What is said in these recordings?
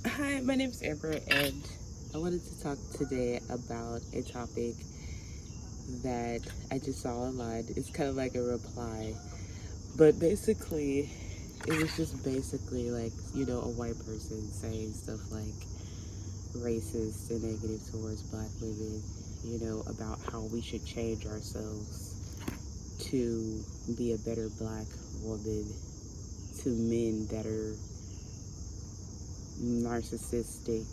Hi, my name's Amber, and I wanted to talk today about a topic that I just saw online. It's kind of like a reply, but basically, it was just basically like, a white person saying stuff like racist and negative towards black women, about how we should change ourselves to be a better black woman, to men that are narcissistic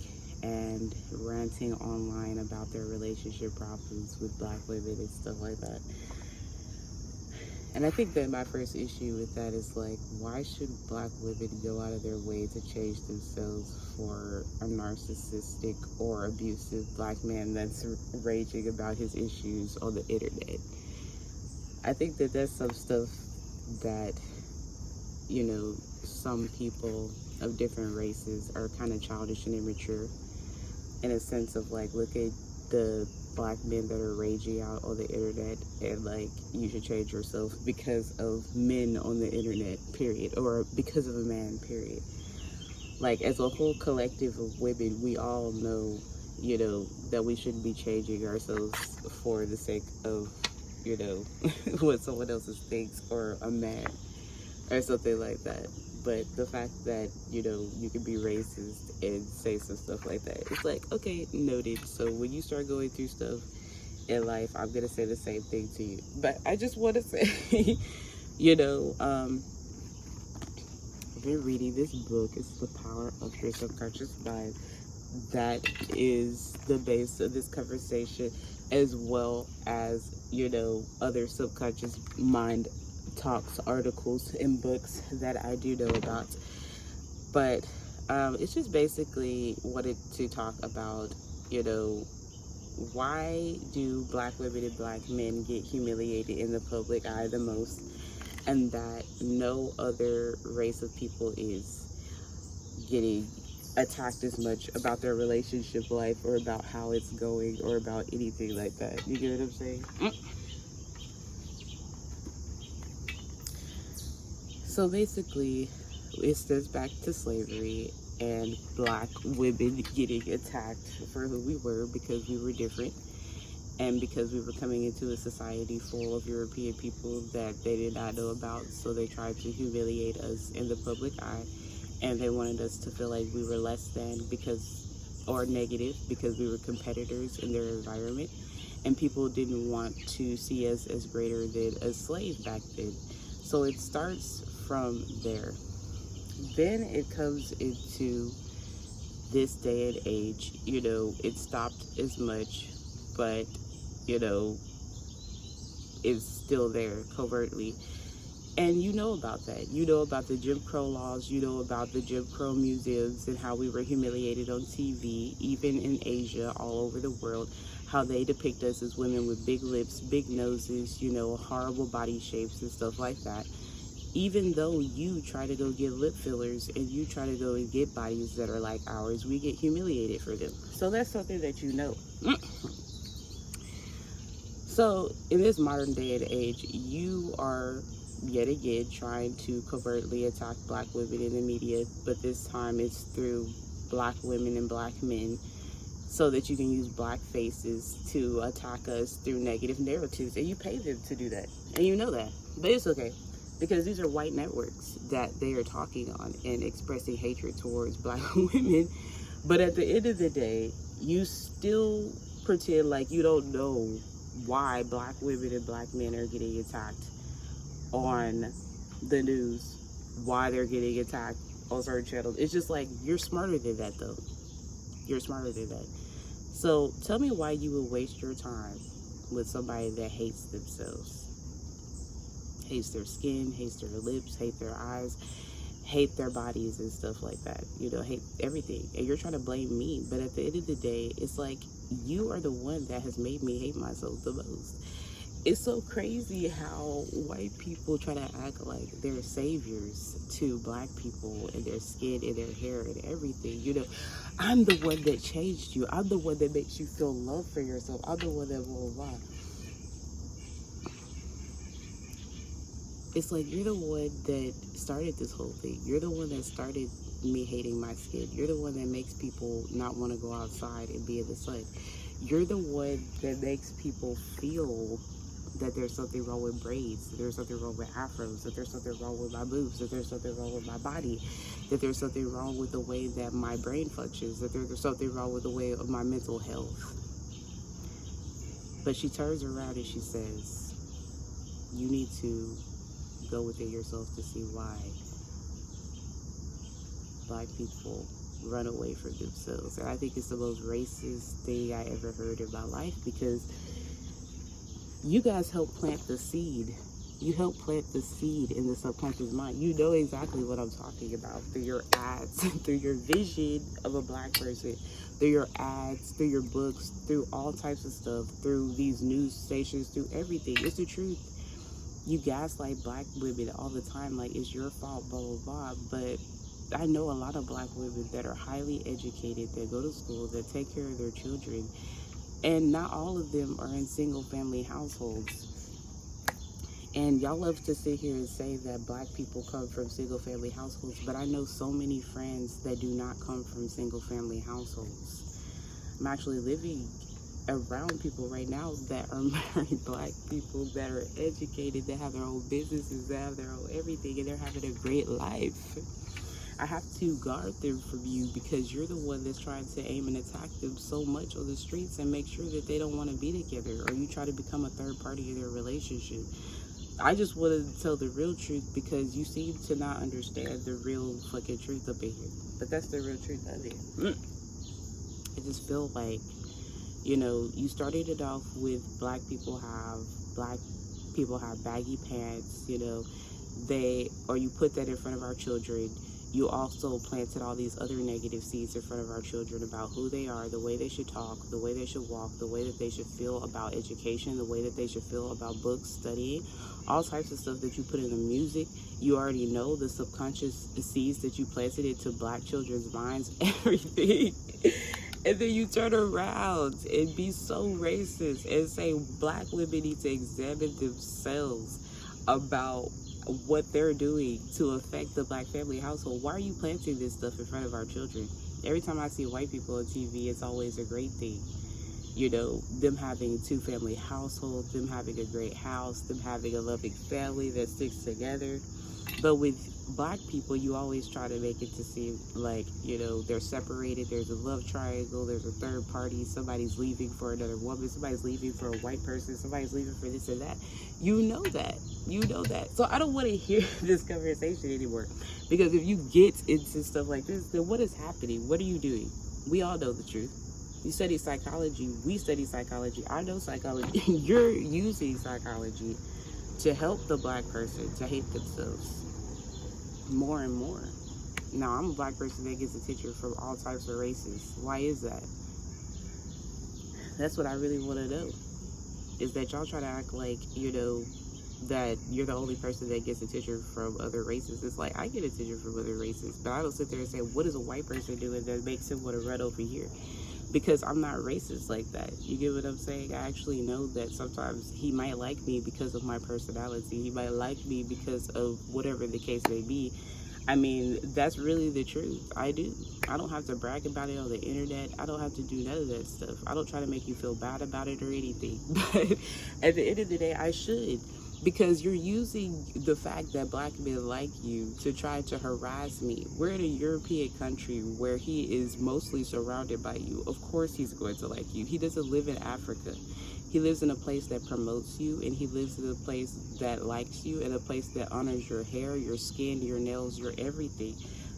and ranting online about their relationship problems with black women and stuff like that. And I think that my first issue with that is like, why should black women go out of their way to change themselves for a narcissistic or abusive black man that's raging about his issues on the internet? I think that that's some stuff that, some people of different races are kind of childish and immature, in a sense of like, look at the black men that are raging out on the internet and like, you should change yourself because of men on the internet, period, or because of a man, period. Like, as a whole collective of women, we all know, that we shouldn't be changing ourselves for the sake of, what someone else thinks, or a man or something like that. But the fact that, you can be racist and say some stuff like that, it's like, okay, noted. So when you start going through stuff in life, I'm going to say the same thing to you. But I just want to say, you know, um, I've been reading this book. It's The Power of Your Subconscious Mind. That is the base of this conversation, as well as, other subconscious mind talks, articles, and books that I do know about. But it's just basically wanted to talk about, why do black women and black men get humiliated in the public eye the most, and that no other race of people is getting attacked as much about their relationship life, or about how it's going, or about anything like that. You get what I'm saying? So basically, it stems back to slavery and black women getting attacked for who we were, because we were different, and because we were coming into a society full of European people that they did not know about. So they tried to humiliate us in the public eye, and they wanted us to feel like we were less than, or negative, because we were competitors in their environment, and people didn't want to see us as greater than a slave back then. So it starts from there. Then it comes into this day and age. It stopped as much, but, you know, it's still there covertly. And you know about that. You know about the Jim Crow laws. You know about the Jim Crow museums and how we were humiliated on TV, even in Asia, all over the world. How they depict us as women with big lips, big noses, horrible body shapes and stuff like that. Even though you try to go get lip fillers and you try to go and get bodies that are like ours, we get humiliated for them. So that's something that you know. So in this modern day and age, you are yet again trying to covertly attack black women in the media, but this time it's through black women and black men, so that you can use black faces to attack us through negative narratives. And you pay them to do that, and you know that. But it's okay, because these are white networks that they are talking on and expressing hatred towards black women. But at the end of the day, you still pretend like you don't know why black women and black men are getting attacked on the news, why they're getting attacked on certain channels. It's just like, you're smarter than that, though. You're smarter than that. So tell me why you would waste your time with somebody that hates themselves, hates their skin, hates their lips, hate their eyes, hate their bodies and stuff like that, hate everything. And you're trying to blame me, but at the end of the day, it's like, you are the one that has made me hate myself the most. It's so crazy how white people try to act like they're saviors to black people and their skin and their hair and everything. I'm the one that changed you. I'm the one that makes you feel love for yourself. I'm the one that blah, blah, blah. It's like you're the one that started this whole thing. You're the one that started me hating my skin. You're the one that makes people not want to go outside and be in the sun. You're the one that makes people feel that there's something wrong with braids, that there's something wrong with afros, that there's something wrong with my boobs, that there's something wrong with my body, that there's something wrong with the way that my brain functions, that there's something wrong with the way of my mental health. But she turns around and she says, you need to go within yourself to see why Black people run away from themselves. And I think it's the most racist thing I ever heard in my life, because you guys help plant the seed. You help plant the seed in the subconscious mind. You know exactly what I'm talking about through your ads, through your vision of a Black person, through your ads, through your books, through all types of stuff, through these news stations, through everything. It's the truth. You gaslight Black women all the time, like it's your fault, blah, blah, blah. But I know a lot of Black women that are highly educated, that go to school, that take care of their children. And not all of them are in single family households. And y'all love to sit here and say that Black people come from single family households, but I know so many friends that do not come from single family households. I'm actually living around people right now that are married Black people, that are educated, that have their own businesses, that have their own everything, and they're having a great life. I have to guard them from you because you're the one that's trying to aim and attack them so much on the streets and make sure that they don't want to be together, or you try to become a third party in their relationship. I just want to tell the real truth because you seem to not understand the real fucking truth up in here. But that's the real truth of it. I just feel like, you know, you started it off with Black people have baggy pants, you know, or you put that in front of our children. You also planted all these other negative seeds in front of our children about who they are, the way they should talk, the way they should walk, the way that they should feel about education, the way that they should feel about books, studying, all types of stuff that you put in the music. You already know the subconscious seeds that you planted into Black children's minds, everything. And then you turn around and be so racist and say Black women need to examine themselves about what they're doing to affect the Black family household. Why are you planting this stuff in front of our children? Every time I see white people on TV, it's always a great thing. You know, them having a two-family household, them having a great house, them having a loving family that sticks together. But with Black people, you always try to make it to seem like, you know, they're separated, there's a love triangle, there's a third party, somebody's leaving for another woman, somebody's leaving for a white person, somebody's leaving for this and that. You know that. You know that. So I don't want to hear this conversation anymore. Because if you get into stuff like this, then what is happening? What are you doing? We all know the truth. You study psychology. We study psychology. I know psychology. You're using psychology to help the Black person to hate themselves more and more. Now, I'm a Black person that gets attention from all types of races. Why is that? That's what I really want to know. Is that y'all try to act like, you know, that you're the only person that gets attention from other races. It's like, I get attention from other races, but I don't sit there and say, what is a white person doing that makes him want to run over here? Because I'm not racist like that. You get what I'm saying? I actually know that sometimes he might like me because of my personality. He might like me because of whatever the case may be. I mean, that's really the truth. I do. I don't have to brag about it on the internet. I don't have to do none of that stuff. I don't try to make you feel bad about it or anything. But at the end of the day, I should. Because you're using the fact that Black men like you to try to harass me. We're in a European country where he is mostly surrounded by you. Of course he's going to like you. He doesn't live in Africa. He lives in a place that promotes you, and he lives in a place that likes you, and a place that honors your hair, your skin, your nails, your everything.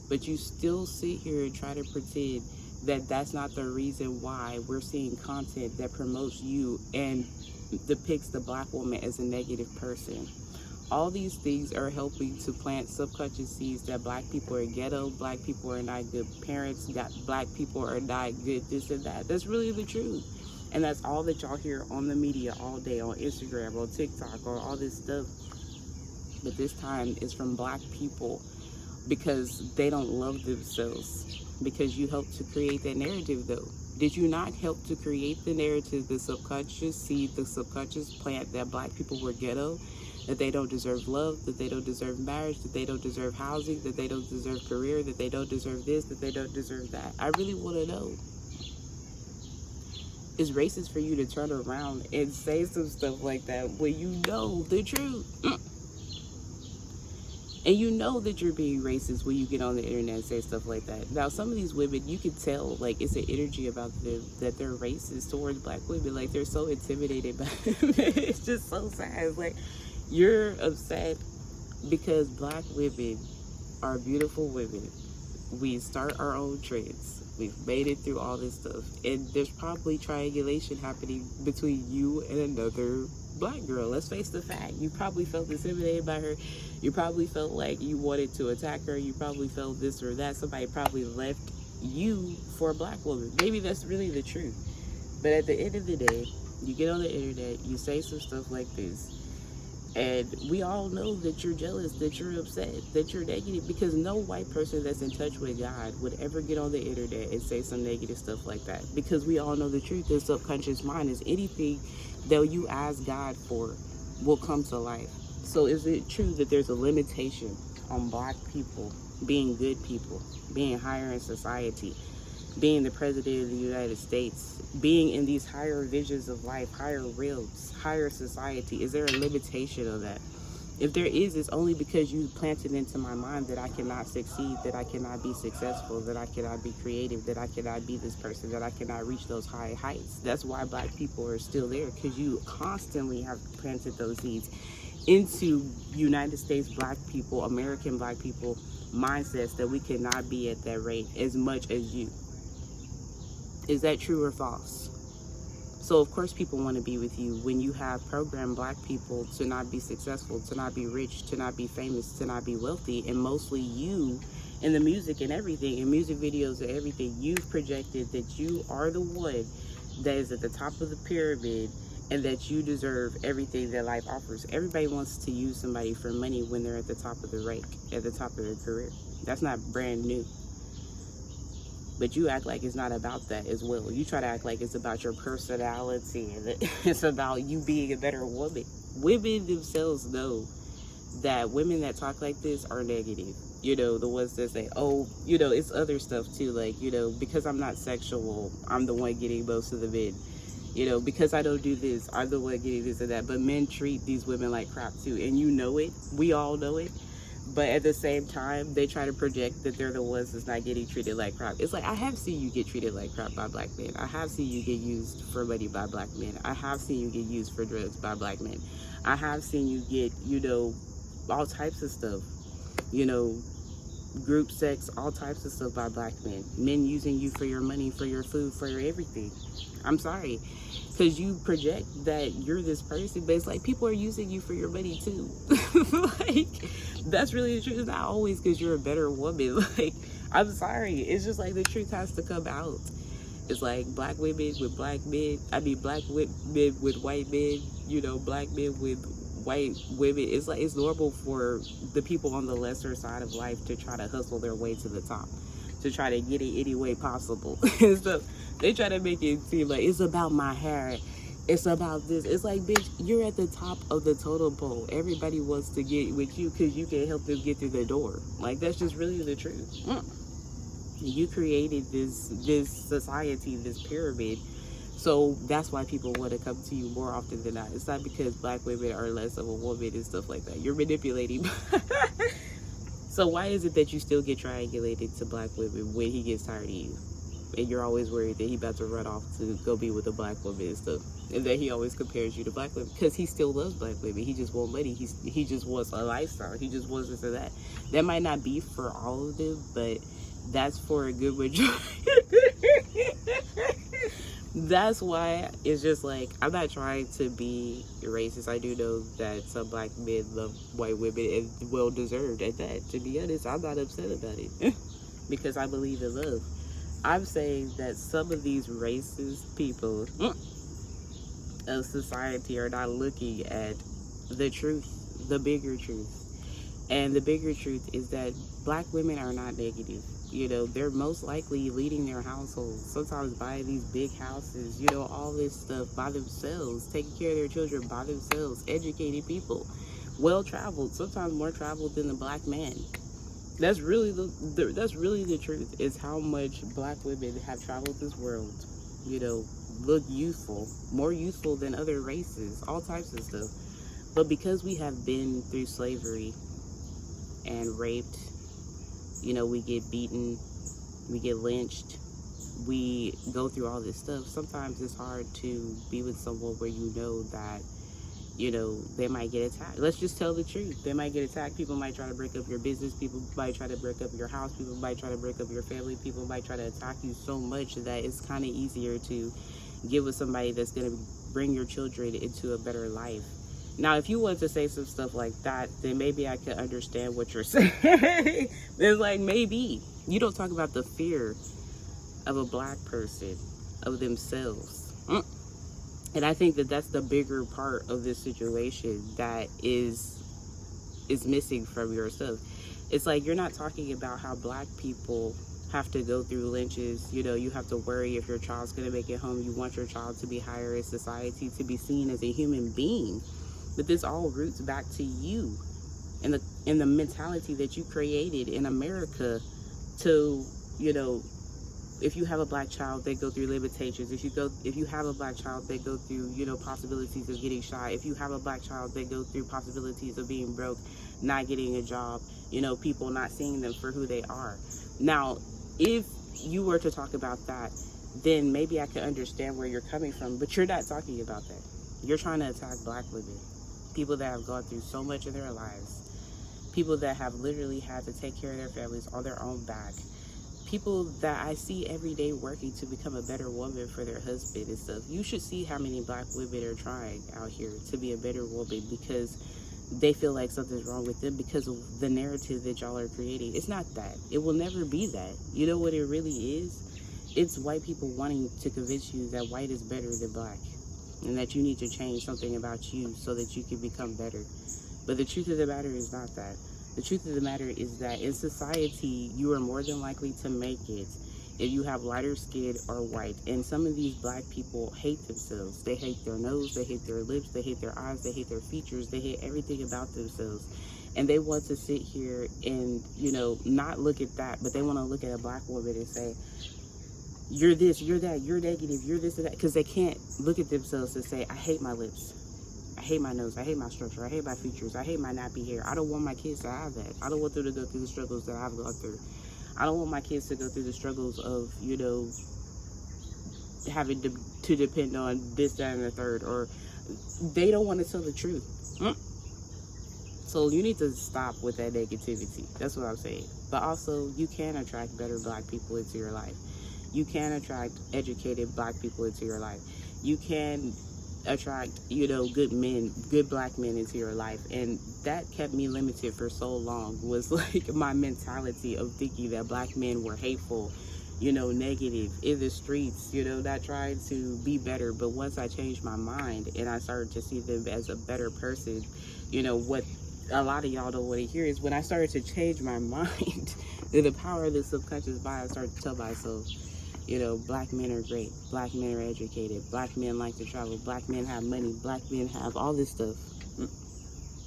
But you still sit here and try to pretend that that's not the reason why we're seeing content that promotes you and depicts the Black woman as a negative person. All these things are helping to plant subconscious seeds that Black people are ghetto, Black people are not good parents, that Black people are not good this and that. That's really the truth. And that's all that y'all hear on the media all day, on Instagram, on TikTok, or all this stuff. But this time it's from Black people because they don't love themselves. Because you helped to create that narrative though. Did you not help to create the narrative, the subconscious seed, the subconscious plant that Black people were ghetto? that they don't deserve love, that they don't deserve marriage, that they don't deserve housing, that they don't deserve career, that they don't deserve this, that they don't deserve that. I really want to know. It's racist for you to turn around and say some stuff like that when you know the truth. And you know that you're being racist when you get on the internet and say stuff like that. Now, some of these women, you can tell, like, it's an energy about them that they're racist towards black women. Like, they're so intimidated by them. It's just so sad. It's like, you're upset because black women are beautiful women. We start our own trends. We've made it through all this stuff. And there's probably triangulation happening between you and another black girl. Let's face the fact. You probably felt intimidated by her. You probably felt like you wanted to attack her. You probably felt this or that. Somebody probably left you for a black woman. Maybe that's really the truth. But at the end of the day, you get on the internet, you say some stuff like this, and we all know that you're jealous, that you're upset, that you're negative, because no white person that's in touch with God would ever get on the internet and say some negative stuff like that. Because we all know the truth. The subconscious mind is anything that you ask God for will come to life. So is it true that there's a limitation on black people being good people, being higher in society, being the president of the United States, being in these higher visions of life, higher realms, higher society? Is there a limitation of that? If there is, it's only because you planted into my mind that I cannot succeed, that I cannot be successful, that I cannot be creative, that I cannot be this person, that I cannot reach those high heights. That's why black people are still there, because you constantly have planted those seeds into United States black people, American black people mindsets that we cannot be at that rate as much as you. Is that true or false? So of course people want to be with you when you have programmed black people to not be successful, to not be rich, to not be famous, to not be wealthy. And mostly you, in the music and everything, in music videos and everything, you've projected that you are the one that is at the top of the pyramid and that you deserve everything that life offers. Everybody wants to use somebody for money when they're at the top of the rank, at the top of their career. That's not brand new. But you act like it's not about that as well. You try to act like it's about your personality and it's about you being a better woman. Women themselves know that women that talk like this are negative. You know, the ones that say, oh, you know, it's other stuff too. Like, you know, because I'm not sexual, I'm the one getting most of the men. You know, because I don't do this, I'm the one getting this and that. But men treat these women like crap too. And you know it. We all know it. But at the same time, they try to project that they're the ones that's not getting treated like crap. It's like, I have seen you get treated like crap by black men. I have seen you get used for money by black men. I have seen you get used for drugs by black men. I have seen you get, you know, all types of stuff. You know, group sex, all types of stuff by black men. Men using you for your money, for your food, for your everything. I'm sorry. Because you project that you're this person, but it's like people are using you for your money too. Like, that's really the truth. It's not always because you're a better woman. Like, I'm sorry. It's just like the truth has to come out. It's like black women with black men. I mean, black men with white men. You know, black men with white women. It's like it's normal for the people on the lesser side of life to try to hustle their way to the top, to try to get it any way possible. So they try to make it seem like it's about my hair, it's about this. It's like, bitch, you're at the top of the totem pole. Everybody wants to get with you because you can help them get through the door. Like, that's just really the truth. You created this society, this pyramid. So that's why people want to come to you more often than not. It's not because black women are less of a woman and stuff like that. You're manipulating. So why is it that you still get triangulated to black women when he gets tired of you? And you're always worried that he about to run off to go be with a black woman and stuff. And that he always compares you to black women. Because he still loves black women. He just wants money. He just wants a lifestyle. He just wants this or that. That might not be for all of them, but that's for a good majority. That's why it's just like, I'm not trying to be racist. I do know that some black men love white women and well deserved at that. To be honest, I'm not upset about it because I believe in love. I'm saying that some of these racist people of society are not looking at the truth, the bigger truth. And the bigger truth is that black women are not negative. You know, they're most likely leading their households, sometimes buying these big houses, you know, all this stuff by themselves, taking care of their children by themselves, educated people. well traveled, sometimes more traveled than the black man. That's really that's really the truth, is how much black women have traveled this world. You know, look youthful, more youthful than other races, all types of stuff. But because we have been through slavery and raped, you know, we get beaten, we get lynched, we go through all this stuff. Sometimes it's hard to be with someone where you know that, you know, they might get attacked. Let's just tell the truth. They might get attacked. People might try to break up your business. People might try to break up your house. People might try to break up your family. People might try to attack you so much that it's kind of easier to get with somebody that's going to bring your children into a better life. Now, if you want to say some stuff like that, then maybe I could understand what you're saying. It's like, maybe. You don't talk about the fear of a black person, of themselves. And I think that that's the bigger part of this situation that is missing from your stuff. It's like, you're not talking about how black people have to go through lynches. You know, you have to worry if your child's going to make it home. You want your child to be higher in society, to be seen as a human being. But this all roots back to you and the mentality that you created in America to, you know, if you have a black child, they go through limitations. If you have a black child, they go through, you know, possibilities of getting shot. If you have a black child, they go through possibilities of being broke, not getting a job, you know, people not seeing them for who they are. Now, if you were to talk about that, then maybe I could understand where you're coming from, but you're not talking about that. You're trying to attack black women, people that have gone through so much in their lives, people that have literally had to take care of their families on their own back, people that I see every day working to become a better woman for their husband and stuff. You should see how many black women are trying out here to be a better woman because they feel like something's wrong with them because of the narrative that y'all are creating. It's not that. It will never be that. You know what it really is? It's white people wanting to convince you that white is better than black and that you need to change something about you so that you can become better. But the truth of the matter is not that. The truth of the matter is that in society, you are more than likely to make it if you have lighter skin or white. And some of these black people hate themselves. They hate their nose, they hate their lips, they hate their eyes, they hate their features, they hate everything about themselves. And they want to sit here and, you know, not look at that, but they want to look at a black woman and say, you're this, you're that, you're negative, you're this and that, because they can't look at themselves and say, I hate my lips. I hate my nose, I hate my structure, I hate my features, I hate my nappy hair. I don't want my kids to have that. I don't want them to go through the struggles that I've gone through. I don't want my kids to go through the struggles of, you know, having to depend on this, that, and the third, or they don't want to tell the truth. So you need to stop with that negativity. That's what I'm saying. But also, you can attract better black people into your life. You can attract educated black people into your life. You can attract, you know, good men, good black men into your life. And that kept me limited for so long, was like my mentality of thinking that black men were hateful, you know, negative, in the streets, you know, not trying to be better. But once I changed my mind and I started to see them as a better person, you know, what a lot of y'all don't want to hear is when I started to change my mind, the power of the subconscious mind, I started to tell myself, you know, black men are great, black men are educated, black men like to travel, black men have money, black men have all this stuff.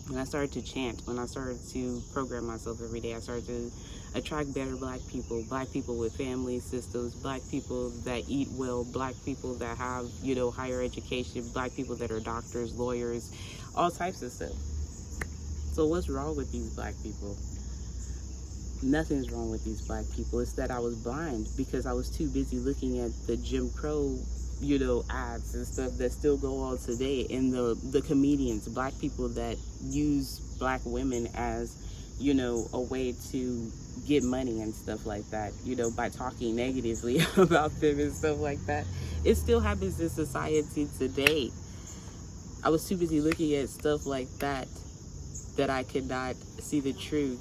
When I started to chant, when I started to program myself every day, I started to attract better black people with family systems, black people that eat well, black people that have, you know, higher education, black people that are doctors, lawyers, all types of stuff. So what's wrong with these black people? Nothing's wrong with these black people. It's that I was blind because I was too busy looking at the Jim Crow, you know, ads and stuff that still go on today, and the comedians, black people that use black women as, you know, a way to get money and stuff like that, you know, by talking negatively about them and stuff like that. It still happens in society today. I was too busy looking at stuff like that I could not see the truth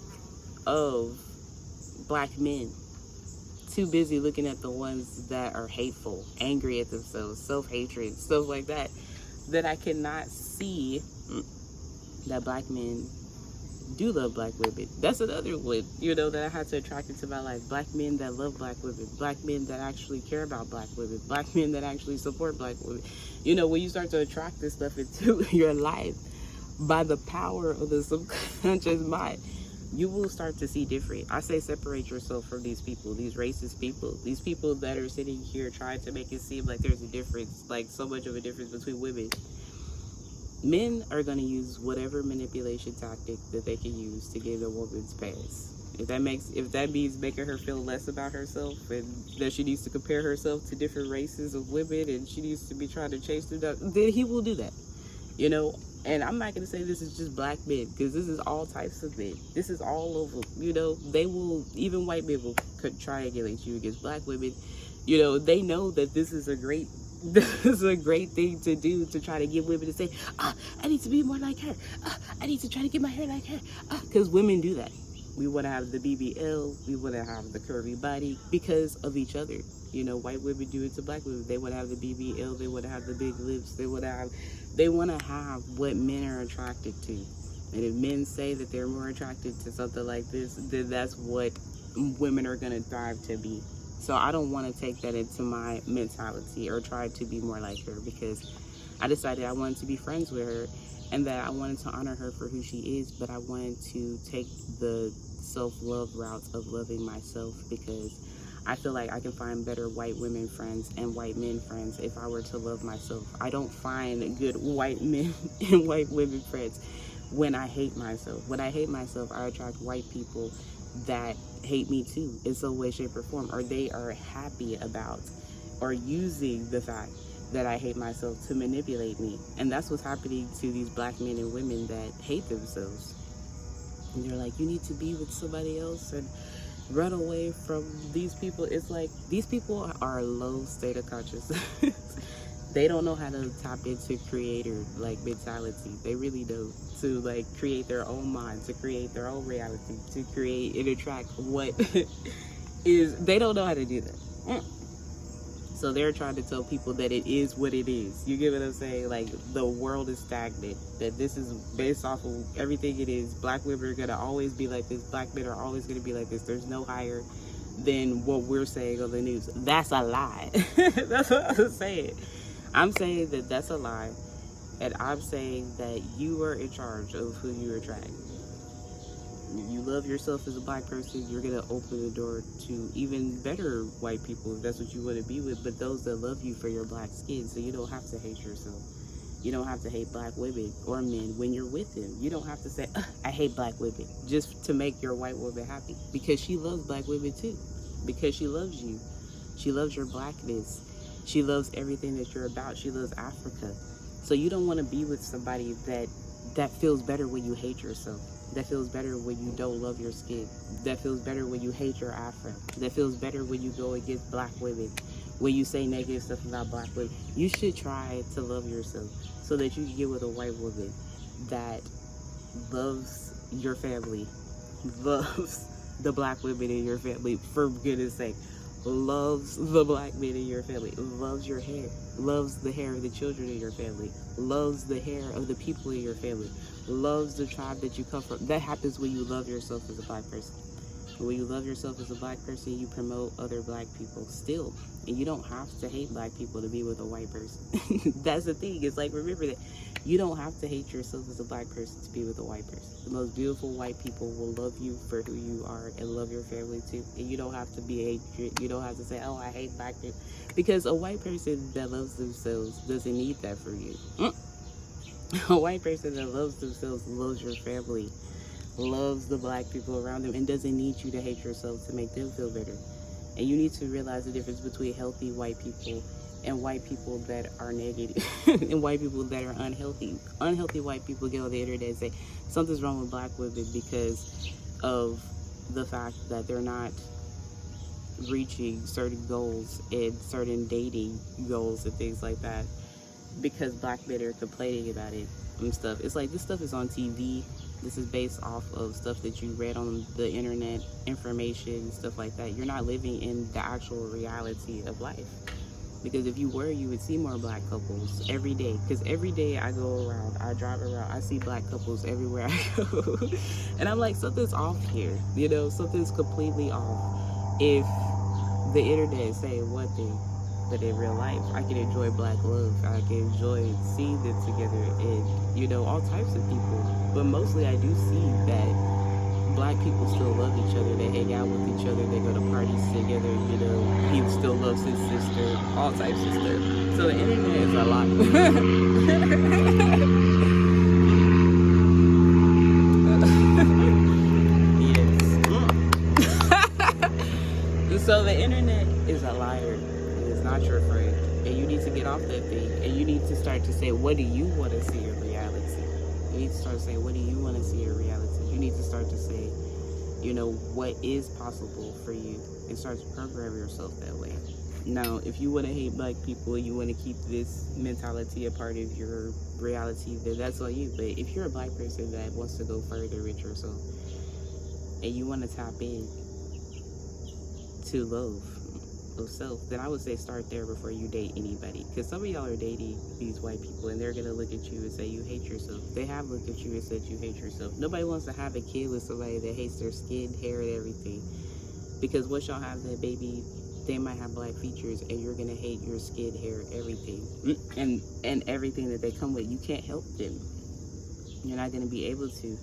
of black men. Too busy looking at the ones that are hateful, angry at themselves, self-hatred, stuff like that, that I cannot see that black men do love black women. That's another one, you know, that I had to attract into my life. Black men that love black women, black men that actually care about black women, black men that actually support black women. You know, when you start to attract this stuff into your life, by the power of the subconscious mind, you will start to see different. I say separate yourself from these people, these racist people, these people that are sitting here trying to make it seem like there's a difference, like so much of a difference between women. Men are going to use whatever manipulation tactic that they can use to get a woman's pass. If that means making her feel less about herself and that she needs to compare herself to different races of women and she needs to be trying to chase them down, then he will do that. You know, and I'm not going to say this is just black men, because this is all types of men. This is all over. You know, they will, even white men will triangulate you against black women. You know, they know that this is a great thing to do, to try to get women to say, I need to be more like her. I need to try to get my hair like her. Because women do that. We want to have the BBL. We want to have the curvy body because of each other. You know, white women do it to black women. They want to have the BBL. They want to have the big lips. They want to have what men are attracted to. And if men say that they're more attracted to something like this, then that's what women are going to thrive to be. So I don't want to take that into my mentality or try to be more like her, because I decided I wanted to be friends with her and that I wanted to honor her for who she is, but I wanted to take the self-love route of loving myself, because I feel like I can find better white women friends and white men friends if I were to love myself. I don't find good white men and white women friends when I hate myself. When I hate myself, I attract white people that hate me too in some way, shape, or form, or they are happy about or using the fact that I hate myself to manipulate me. And that's what's happening to these black men and women that hate themselves. And they're like, you need to be with somebody else and run away from these people. It's like, these people are a low state of consciousness. They don't know how to tap into creator like mentality. They really don't. To like create their own mind, to create their own reality, to create and attract what is, they don't know how to do that. So they're trying to tell people that it is what it is. You get what I'm saying? Like, the world is stagnant, that this is based off of everything it is. Black women are gonna always be like this. Black men are always gonna be like this. There's no higher than what we're saying on the news. That's a lie. That's what I'm saying. I'm saying that that's a lie. And I'm saying that you are in charge of who you attract. You love yourself as a black person, you're going to open the door to even better white people if that's what you want to be with, but those that love you for your black skin, so you don't have to hate yourself. You don't have to hate black women or men when you're with them. You don't have to say, I hate black women, just to make your white woman happy, because she loves black women too, because she loves you. She loves your blackness. She loves everything that you're about. She loves Africa. So you don't want to be with somebody that feels better when you hate yourself, that feels better when you don't love your skin, that feels better when you hate your Afro, that feels better when you go against black women, when you say negative stuff about black women. You should try to love yourself so that you can get with a white woman that loves your family, loves the black women in your family, for goodness sake, loves the black men in your family, loves your hair, loves the hair of the children in your family, loves the hair of the people in your family, loves the tribe that you come from. That happens when you love yourself as a black person. And when you love yourself as a black person, you promote other black people still. And you don't have to hate black people to be with a white person. That's the thing. It's like, remember that you don't have to hate yourself as a black person to be with a white person. The most beautiful white people will love you for who you are and love your family too. And you don't have to be hatred. You don't have to say, oh, I hate black people. Because a white person that loves themselves doesn't need that from you. A white person that loves themselves loves your family, loves the black people around them, and doesn't need you to hate yourself to make them feel better. And you need to realize the difference between healthy white people and white people that are negative and white people that are unhealthy. Unhealthy white people get on the internet and say something's wrong with black women because of the fact that they're not reaching certain goals and certain dating goals and things like that, because black men are complaining about it and stuff. It's like, this stuff is on TV. This is based off of stuff that you read on the internet, information, stuff like that. You're not living in the actual reality of life. Because if you were, you would see more black couples every day. Because every day I go around, I drive around, I see black couples everywhere I go. And I'm like, something's off here. You know, something's completely off. If the internet is saying one thing, but in real life, I can enjoy black love. I can enjoy seeing them together and, you know, all types of people. But mostly I do see that black people still love each other. They hang out with each other. They go to parties together. You know, he still loves his sister. All types of stuff. So the internet is a lot. Yes. So the internet is a liar. It is not your friend. And you need to get off that thing. And you need to start to say, what do you want to see in reality? You need to start saying, what do you want to see in reality? You need to start to say, you know, what is possible for you, and start to program yourself that way. Now, if you want to hate black people, you want to keep this mentality a part of your reality, then that's on you. But if you're a black person that wants to go further with yourself, and you want to tap in to love of self, then I would say start there before you date anybody. Because some of y'all are dating these white people and they're going to look at you and say you hate yourself. They have looked at you and said you hate yourself. Nobody wants to have a kid with somebody that hates their skin, hair, and everything. Because once y'all have that baby, they might have black features and you're going to hate your skin, hair, everything. And everything that they come with. You can't help them. You're not going to be able to.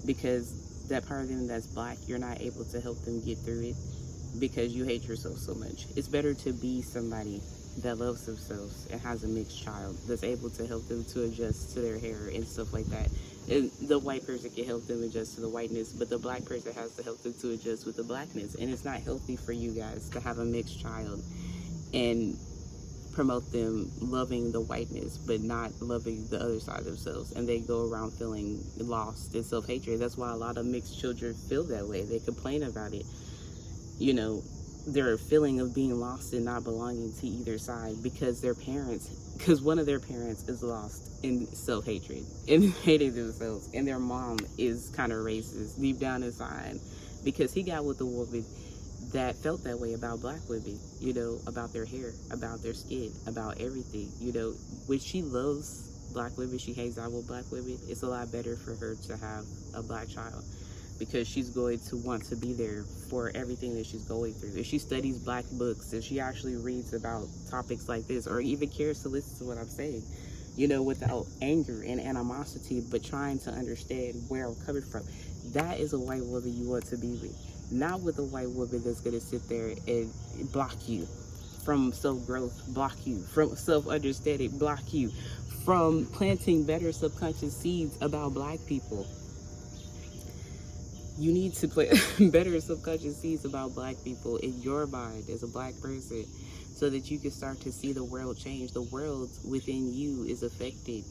Because that part of them that's black, you're not able to help them get through it. Because you hate yourself so much. It's better to be somebody that loves themselves and has a mixed child that's able to help them to adjust to their hair and stuff like that. And the white person can help them adjust to the whiteness, but the black person has to help them to adjust with the blackness. And it's not healthy for you guys to have a mixed child and promote them loving the whiteness but not loving the other side of themselves, and they go around feeling lost and self-hatred. That's why a lot of mixed children feel that way. They complain about it. You know, their feeling of being lost and not belonging to either side because one of their parents is lost in self-hatred and hating themselves, and their mom is kind of racist deep down inside because he got with a woman that felt that way about black women, you know, about their hair, about their skin, about everything. You know, when she loves black women, she hangs out with black women, it's a lot better for her to have a black child, because she's going to want to be there for everything that she's going through. If she studies black books, if she actually reads about topics like this, or even cares to listen to what I'm saying, you know, without anger and animosity, but trying to understand where I'm coming from, that is a white woman you want to be with. Not with a white woman that's going to sit there and block you from self-growth, block you from self-understanding, block you from planting better subconscious seeds about black people. You need to plant better subconscious seeds about black people in your mind as a black person so that you can start to see the world change. The world within you is affected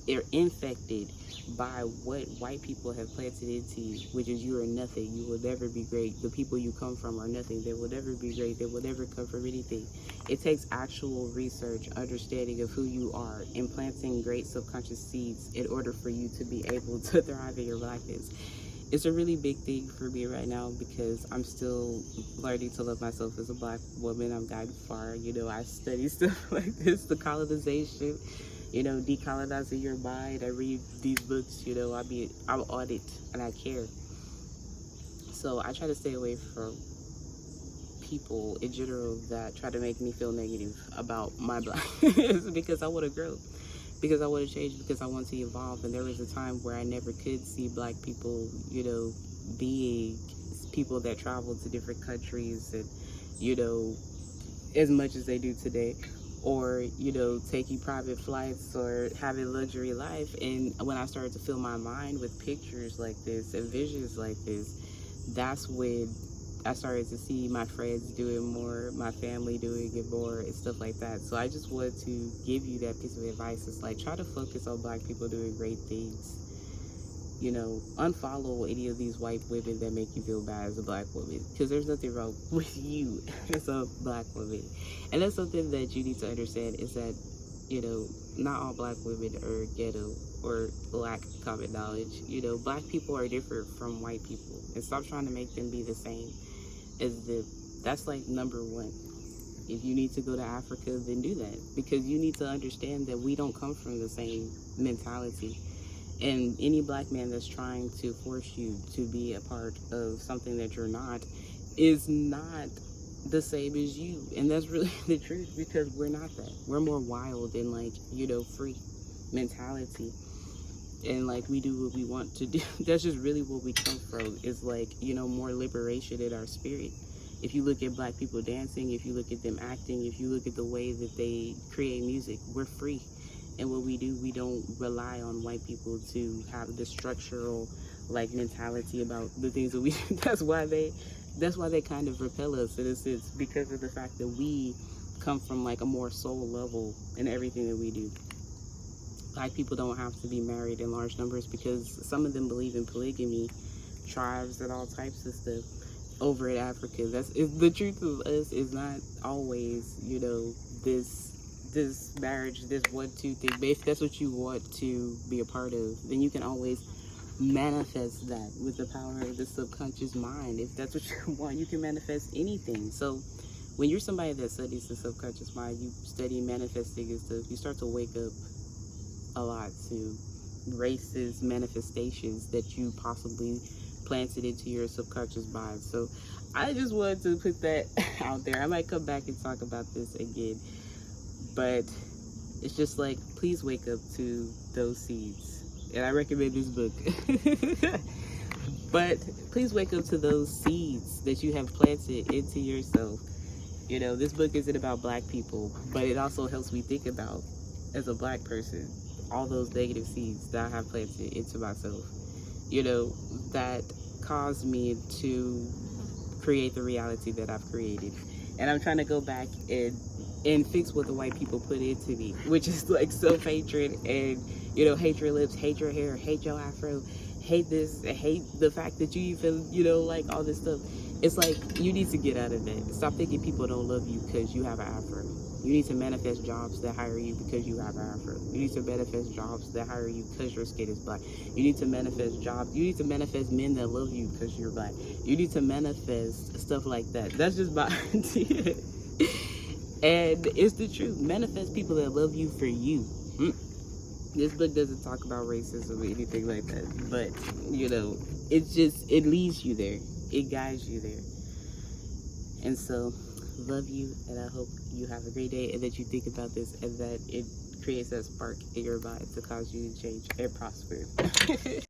or infected by what white people have planted into you, which is you are nothing. You will never be great. The people you come from are nothing. They will never be great. They will never come from anything. It takes actual research, understanding of who you are, and planting great subconscious seeds in order for you to be able to thrive in your blackness. It's a really big thing for me right now because I'm still learning to love myself as a black woman. I've gotten far. You know, I study stuff like this, the colonization, you know, decolonizing your mind. I read these books, you know, I'm on it and I care. So I try to stay away from people in general that try to make me feel negative about my blackness because I want to grow. Because I want to change, because I want to evolve. And there was a time where I never could see black people, you know, being people that travel to different countries and, you know, as much as they do today, or, you know, taking private flights or having luxury life. And when I started to fill my mind with pictures like this and visions like this, that's when I started to see my friends doing more, my family doing it more, and stuff like that. So I just wanted to give you that piece of advice. It's like, try to focus on black people doing great things. You know, unfollow any of these white women that make you feel bad as a black woman, because there's nothing wrong with you as a black woman. And that's something that you need to understand, is that, you know, not all black women are ghetto or lack common knowledge. You know, black people are different from white people, and stop trying to make them be the same as them. That's like number one. If you need to go to Africa, then do that, because you need to understand that we don't come from the same mentality. And any black man that's trying to force you to be a part of something that you're not is not the same as you. And that's really the truth, because we're not that. We're more wild and, like, free mentality. And, like, we do what we want to do. That's just really what we come from, is, like, more liberation in our spirit. If you look at black people dancing, if you look at them acting, if you look at the way that they create music, we're free. And what we do, we don't rely on white people to have the structural, like, mentality about the things that we do. That's why they kind of repel us in a sense, because of the fact that we come from, like, a more soul level in everything that we do. Black people don't have to be married in large numbers, because some of them believe in polygamy, tribes, and all types of stuff over in Africa. The truth of us is not always, this marriage, this 1-2 thing. But if that's what you want to be a part of, then you can always manifest that with the power of the subconscious mind. If that's what you want, you can manifest anything. So when you're somebody that studies the subconscious mind, you study manifesting and stuff, you start to wake up a lot to racist manifestations that you possibly planted into your subconscious mind. So I just wanted to put that out there. I might come back and talk about this again, but it's just like, please wake up to those seeds. And I recommend this book. But please wake up to those seeds that you have planted into yourself. This book isn't about black people, but it also helps me think about, as a black person, all those negative seeds that I have planted into myself, that caused me to create the reality that I've created. And I'm trying to go back and fix what the white people put into me, which is like self-hatred and, hate your lips, hate your hair, hate your afro, hate this, hate the fact that you even, like all this stuff. It's like, you need to get out of that. Stop thinking people don't love you because you have an afro. You need to manifest jobs that hire you because you have an afro. You need to manifest jobs that hire you because your skin is black. You need to manifest jobs. You need to manifest men that love you because you're black. You need to manifest stuff like that. That's just my idea. And it's the truth. Manifest people that love you for you. This book doesn't talk about racism or anything like that. But, it leads you there. It guides you there. And so, love you, and I hope you have a great day, and that you think about this, and that it creates that spark in your mind to cause you to change and prosper.